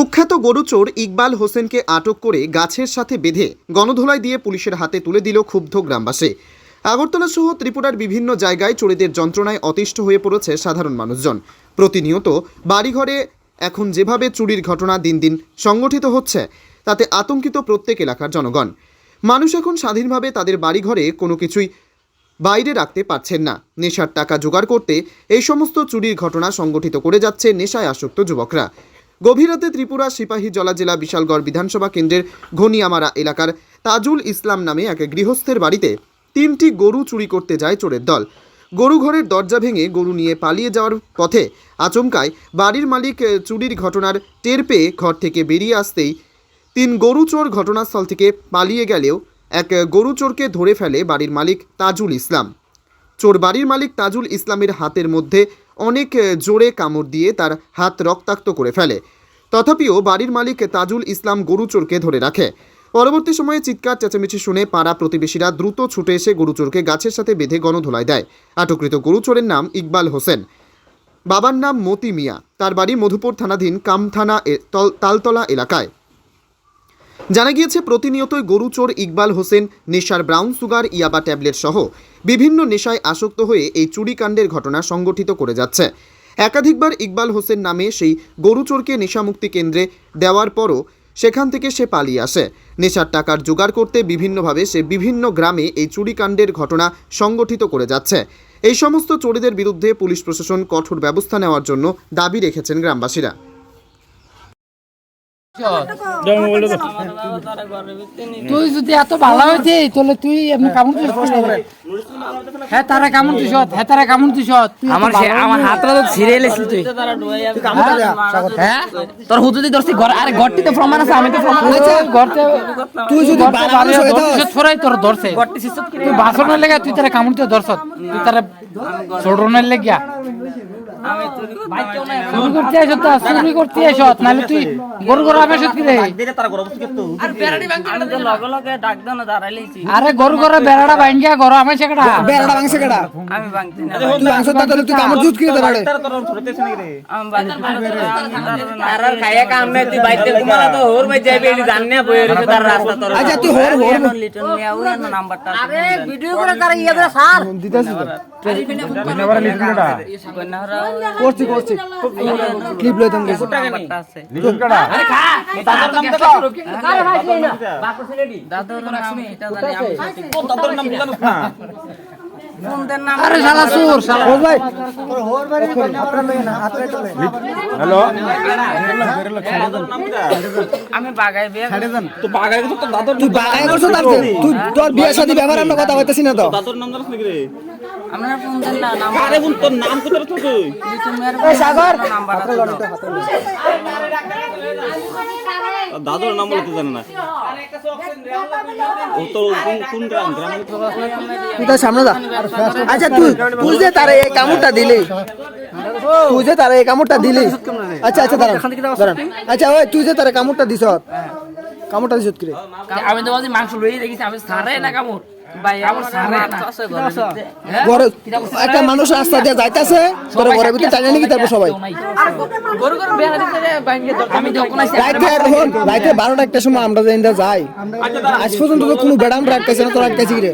কুখ্যাত গরুচোর ইকবাল হোসেনকে আটক করে গাছের সাথে বেঁধে গণধোলাই দিয়ে পুলিশের হাতে তুলে দিল ক্ষুব্ধ গ্রামবাসী। আগরতলা সহ ত্রিপুরার বিভিন্ন জায়গায় চোরেদের যন্ত্রণায় অতিষ্ঠ হয়ে পড়েছে সাধারণ মানুষজন। প্রতিনিয়ত বাড়িঘরে এখন যেভাবে চুরির ঘটনা দিন দিন সংগঠিত হচ্ছে, তাতে আতঙ্কিত প্রত্যেক এলাকার জনগণ। মানুষ এখন স্বাধীনভাবে তাদের বাড়িঘরে কোনো কিছুই বাইরে রাখতে পারছেন না। নেশার টাকা জোগাড় করতে এই সমস্ত চুরির ঘটনা সংগঠিত করে যাচ্ছে নেশায় আসক্ত যুবকরা। গভীর রাতে ত্রিপুরা সিপাহীজলা জেলা বিশালগড় বিধানসভা কেন্দ্রের ঘনিয়ামারা এলাকার তাজুল ইসলাম নামে এক গৃহস্থের বাড়িতে 3টি গরু চুরি করতে যায় চোরের দল। গরু ঘরের দরজা ভেঙে গরু নিয়ে পালিয়ে যাওয়ার পথে আচমকায় বাড়ির মালিক চুরির ঘটনার টের পেয়ে ঘর থেকে বেরিয়ে আসতেই 3 গরু চোর ঘটনাস্থল থেকে পালিয়ে গেলেও এক গরু চোরকে ধরে ফেলে বাড়ির মালিক তাজুল ইসলাম। চোর বাড়ির মালিক তাজুল ইসলামের হাতের মধ্যে অনেক জোরে কামড় দিয়ে তার হাত রক্তাক্ত করে ফেলে। তথাপিও বাড়ির মালিক তাজুল ইসলাম গরু চোরকে ধরে রাখে। পরবর্তী সময়ে চিৎকার চেঁচামেচি শুনে পাড়া প্রতিবেশীরা দ্রুত ছুটে এসে গরু চোরকে গাছের সাথে বেঁধে গণধোলাই দেয়। আটককৃত গরু চোরের নাম ইকবাল হোসেন, বাবার নাম মতি মিয়া। তার বাড়ি মধুপুর থানাধীন কামথানা তালতলা এলাকায়। জানা গিয়েছে, প্রতিনিয়তই গরু চোর ইকবাল হোসেন নেশার ব্রাউন সুগার, ইয়াবা ট্যাবলেট সহ বিভিন্ন নেশায় আসক্ত হয়ে এই চুরিকাণ্ডের ঘটনা সংগঠিত করে যাচ্ছে। একাধিকবার ইকবাল হোসেন নামে সেই গরু চোরকে নেশামুক্তি কেন্দ্রে দেওয়ার পরও সেখান থেকে সে পালিয়ে আসে। নেশার টাকার জোগাড় করতে বিভিন্নভাবে সে বিভিন্ন গ্রামে এই চুরিকাণ্ডের ঘটনা সংগঠিত করে যাচ্ছে। এই সমস্ত চোরেদের বিরুদ্ধে পুলিশ প্রশাসন কঠোর ব্যবস্থা নেওয়ার জন্য দাবি রেখেছেন গ্রামবাসীরা। তুই যদি এত ভালো হইতে তাহলে তুই এমনি কামড় দিস। হ্যাঁ তারা কামড় দিস, হ্যাঁ তারা কামড় দিস। আমার হাতটা তো ছিঁড়ে এলেছিস তুই। হ্যাঁ তোর হুতুদি ধরছি ঘর, আরে ঘরটি তো প্রমাণ আছে, আমি তো প্রমাণ আছে ঘরতে। তুই যদি ছড়াই তোর ধরছে তুই বাসনের লেগে, তুই তারা কামড় দিয়ে ধরছ, তুই তারা ছোড়নের লেগিয়া চুরি করতে এসো, নাহলে তুই গরু গরু আমি কি রে? আরে গরু গরু বেড়াটা ভাঙ্গিয়া গরু আমি সেটা বেড়াটা ভাঙছে কেডা? আমি ভাঙছি না। তুই ভাঙছ না তাহলে তুই কামড় জুত কি দে বাড়ে? তোর ধরতেছ নাকি রে? আমি আর খাইয়া কাম নাই, তুই বাইতে ঘুমালা তো হোর ভাই যাইবে এলি জাননে বইরে রে তার রাস্তা তোর। আচ্ছা তুই হোর লিটন নিয়া ওই নাম্বারটা। আরে ভিডিও করে তার ইয়া দে স্যার দিতাছিস তো। ধন্যবাদ লিটনটা। করছি ক্লিপ লইতাম গেছে নাম্বারটা আছে লিটন কাটা। আরে খা দাদার নাম দেখো। আরে ভাই কই না বাপু ছেলেডি দাদার নাম এটা জানি আমি সঠিক। দাদার নাম জানো না? ফোনদের নাম। আরে শালা চোর শালা হোর ভাই, হোর ভাই আপনার লই না হাতে চলে। হ্যালো আমি বাগাই বিয়া ছাড়ে দেন। তো বাগাই তো দাদার, তুই বাগাই করছ তার, তুই তোর বিয়ে শাদী ব্যাপার আমরা কথা কইতাছি না তো। দাদার নাম জানোস নাকি রে? আমরা ফোনদের নাম। আরে বল তোর নাম কত রে তুই? এই সাগর নাম্বার হাতে লড়তে হাতে। দাদার নাম বলতে জানে না। ও তো কোন গ্রাম তুই তো সামনে যা। আচ্ছা তুই যে তারে এই কামড়টা দিলি, তুই যে তারে এই কামড়টা দিলি, আচ্ছা দাঁড়া। আচ্ছা ওই তুই যে তারে কামড়টা দিছ, কামড়টা দিছ কি রে? আমি তো বলছি মাংস লই দেখিস, আমি সারে না কামড় ভাই, আমার সারে না ঘরে একটা মানুষ রাস্তা দিয়ে যাইতাছে, তোর ঘরের ভিতরে টাইনা নাকি তারপর সবাই গরু গরু বেড়া দিতে ভাঙ্গে দর। আমি যখন আইছি রাইতে 12টা একটা সময় আমরা যাই, আজ পর্যন্ত তো কোনো বেড়াম রাখতেছে না, তোর রাখতেছি কি রে?